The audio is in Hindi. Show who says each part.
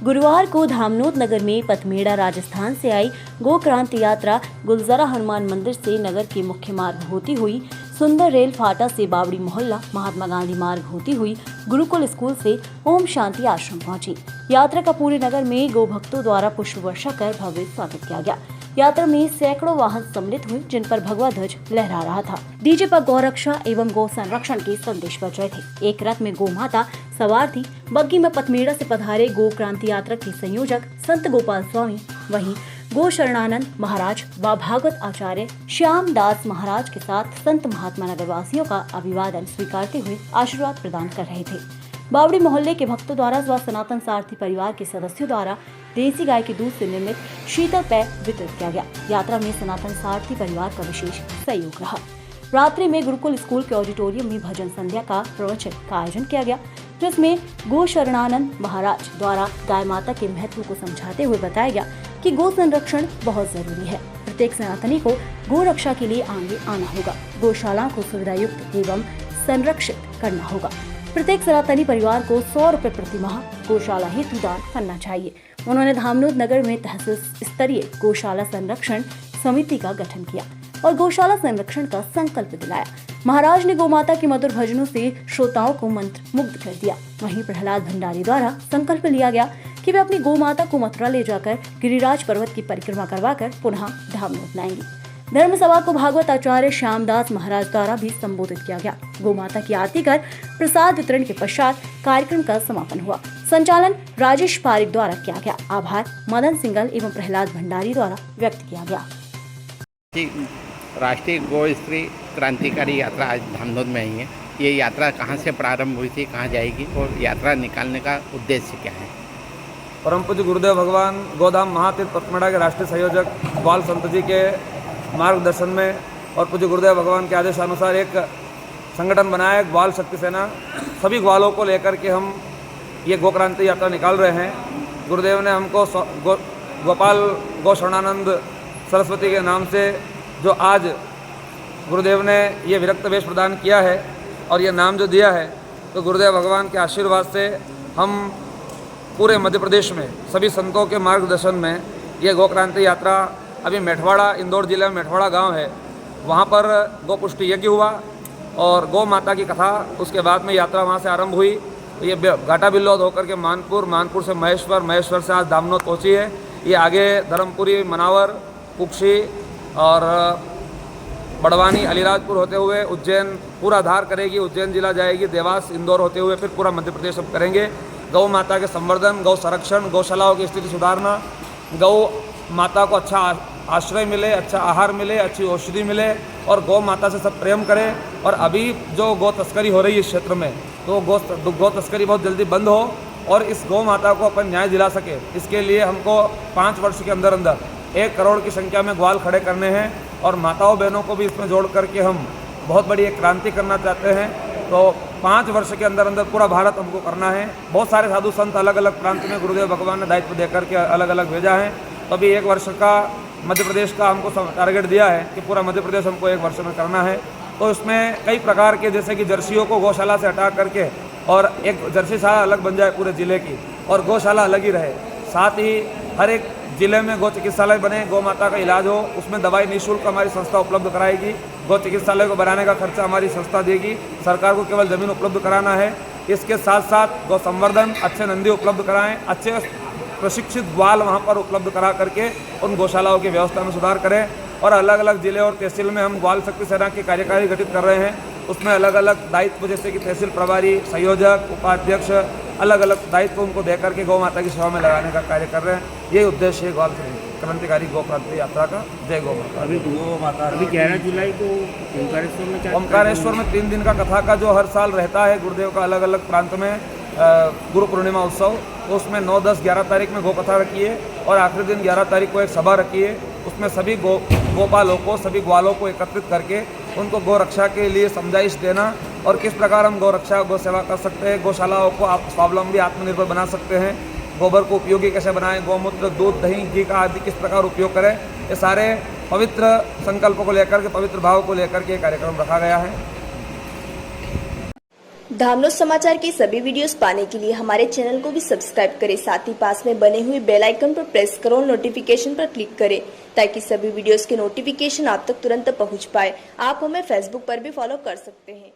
Speaker 1: गुरुवार को धामनोद नगर में पथमेड़ा राजस्थान से आई गो क्रांति यात्रा गुलजरा हनुमान मंदिर से नगर के मुख्य मार्ग होती हुई सुंदर रेल फाटा से बावड़ी मोहल्ला महात्मा गांधी मार्ग होती हुई गुरुकुल स्कूल से ओम शांति आश्रम पहुंची। यात्रा का पूरे नगर में गो भक्तों द्वारा पुष्प वर्षा कर भव्य स्वागत किया गया। यात्रा में सैकड़ों वाहन सम्मिलित हुए जिन पर भगवा ध्वज लहरा रहा था। डीजे पर गौरक्षा एवं गौ संरक्षण के संदेश बज रहे थे। एक रथ में गौ माता सवार थी। बग्गी में पथमेड़ा से पधारे गो क्रांति यात्रा के संयोजक संत गोपाल स्वामी, वहीं गो शरणानंद महाराज व भागवत आचार्य श्याम दास महाराज के साथ संत महात्मा नगरवासियों का अभिवादन स्वीकारते हुए आशीर्वाद प्रदान कर रहे थे। बावड़ी मोहल्ले के भक्तों द्वारा व सनातन सारथी परिवार के सदस्यों द्वारा देसी गाय के दूध से निर्मित शीतल पेय वितरित किया गया। यात्रा में सनातन सारथी परिवार का विशेष सहयोग रहा। रात्रि में गुरुकुल स्कूल के ऑडिटोरियम में भजन संध्या का प्रवचन का आयोजन किया गया, जिसमें गो शरणानंद महाराज द्वारा गाय माता के महत्व को समझाते हुए बताया गया कि गो संरक्षण बहुत जरूरी है। प्रत्येक सनातनी को गो रक्षा के लिए आगे आना होगा। गौशालाओं को सुविधा युक्त एवं संरक्षित करना होगा। प्रत्येक सनातनी परिवार को 100 रुपए प्रति माह गौशाला हेतु दान करना चाहिए। उन्होंने धामनोद नगर में तहसील स्तरीय गौशाला संरक्षण समिति का गठन किया और गौशाला संरक्षण का संकल्प दिलाया। महाराज ने गौ माता के मधुर भजनों से श्रोताओं को मंत्र मुग्ध कर दिया। वहीं प्रहलाद भंडारी द्वारा संकल्प लिया गया कि वे अपनी गौ माता को मथुरा ले जाकर गिरिराज पर्वत की परिक्रमा करवाकर पुनः धामनोद लाएंगे। धर्म सभा को भागवत आचार्य श्यामदास महाराज द्वारा भी संबोधित किया गया। गौ माता की आरती कर प्रसाद वितरण के पश्चात कार्यक्रम का समापन हुआ। संचालन राजेश पारिक द्वारा किया गया। आभार मदन सिंगल एवं प्रहलाद भंडारी द्वारा व्यक्त किया गया।
Speaker 2: राष्ट्रीय गौ स्त्री क्रांतिकारी यात्रा आज धामनोद में आई है। ये यात्रा कहाँ से प्रारंभ हुई थी, कहाँ जाएगी और यात्रा निकालने का उद्देश्य क्या है?
Speaker 3: परम पूज्य गुरुदेव भगवान गोधाम महातीर्थ पथमेड़ा के राष्ट्रीय संयोजक ग्वाल संत जी के मार्गदर्शन में और पूज्य गुरुदेव भगवान के आदेशानुसार एक संगठन बनाया है ग्वाल शक्ति सेना। सभी ग्वालों को लेकर के हम ये गो क्रांति यात्रा निकाल रहे हैं। गुरुदेव ने हमको गोपाल गो शरणानंद सरस्वती के नाम से जो आज गुरुदेव ने ये विरक्त वेश प्रदान किया है और ये नाम जो दिया है, तो गुरुदेव भगवान के आशीर्वाद से हम पूरे मध्य प्रदेश में सभी संतों के मार्गदर्शन में ये गो क्रांति यात्रा अभी मेठवाड़ा, इंदौर जिले में मेठवाड़ा गांव है, वहाँ पर गो पुष्टि यज्ञ हुआ और गौ माता की कथा, उसके बाद में यात्रा वहाँ से आरंभ हुई। ये घाटा बिल्लौद होकर के मानपुर से महेश्वर से आज धामनोद पहुँची है। ये आगे धर्मपुरी, मनावर, कुक्षी और बड़वानी, अलीराजपुर होते हुए उज्जैन पूरा धार करेगी। उज्जैन जिला जाएगी, देवास, इंदौर होते हुए फिर पूरा मध्य प्रदेश हम करेंगे। गौ माता के संवर्धन, गौ संरक्षण, गौशालाओं की स्थिति सुधारना, गौ माता को अच्छा आश्रय मिले, अच्छा आहार मिले, अच्छी औषधि मिले और गौ माता से सब प्रेम करें। और अभी जो गौ तस्करी हो रही है इस क्षेत्र में, तो गौ तस्करी बहुत जल्दी बंद हो और इस गौ माता को अपन न्याय दिला सके, इसके लिए हमको 5 वर्ष के अंदर 1 करोड़ की संख्या में ग्वाल खड़े करने हैं और माताओं बहनों को भी इसमें जोड़ करके हम बहुत बड़ी एक क्रांति करना चाहते हैं। तो 5 वर्ष के अंदर पूरा भारत हमको करना है। बहुत सारे साधु संत अलग अलग प्रांत में गुरुदेव भगवान ने दायित्व देकर के अलग अलग भेजा है। तो अभी 1 वर्ष का मध्य प्रदेश का हमको टारगेट दिया है कि पूरा मध्य प्रदेश हमको 1 वर्ष में करना है। तो इसमें कई प्रकार के, जैसे कि जर्सियों को गौशाला से हटा करके और एक जर्सीशाला अलग बन जाए पूरे ज़िले की और गौशाला अलग ही रहे। साथ ही हर एक जिले में गौ चिकित्सालय बने, गौ माता का इलाज हो, उसमें दवाई निःशुल्क हमारी संस्था उपलब्ध कराएगी। गौ चिकित्सालय को बनाने का खर्चा हमारी संस्था देगी। सरकार को केवल ज़मीन उपलब्ध कराना है। इसके साथ साथ गौ संवर्धन, अच्छे नंदी उपलब्ध कराएं, अच्छे प्रशिक्षित ग्वाल वहाँ पर उपलब्ध करा करके उन गौशालाओं की व्यवस्था में सुधार करें। और अलग अलग जिले और तहसील में हम ग्वाल शक्ति सेना की कार्यकारी गठित कर रहे हैं। उसमें अलग अलग दायित्व, जैसे कि तहसील प्रभारी, संयोजक, उपाध्यक्ष, अलग अलग दायित्व उनको देकर के गौ माता की सेवा में लगाने का कार्य कर रहे हैं। ये उद्देश्य है ग्वाल क्रांतिकारी गो क्रांति यात्रा का। जय गौ माता।
Speaker 2: अभी 11 जुलाई को
Speaker 3: ओंकारेश्वर में 3 दिन का कथा का जो हर साल रहता है गुरुदेव का अलग अलग प्रांत में गुरु पूर्णिमा उत्सव, तो उसमें 9, 10, 11 तारीख में गो कथा रखी है और आखिरी दिन 11 तारीख को एक सभा रखी है। उसमें सभी गोपालों को, सभी ग्वालों को एकत्रित करके उनको गौ रक्षा के लिए समझाइश देना और किस प्रकार हम गौ रक्षा, गौ सेवा कर सकते हैं, गौशालाओं को आप स्वावलंबी, आत्मनिर्भर बना सकते हैं, गोबर को उपयोगी कैसे बनाएं, गौमूत्र, दूध, दही, घी का आदि किस प्रकार उपयोग करें, ये सारे पवित्र संकल्पों को लेकर के, पवित्र भाव को लेकर के कार्यक्रम रखा गया है।
Speaker 4: धामनोद समाचार के सभी वीडियोस पाने के लिए हमारे चैनल को भी सब्सक्राइब करें, साथ ही पास में बने हुए बेल आइकन पर प्रेस करो और नोटिफिकेशन पर क्लिक करें ताकि सभी वीडियोस के नोटिफिकेशन आप तक तुरंत पहुंच पाए। आप हमें फेसबुक पर भी फॉलो कर सकते हैं।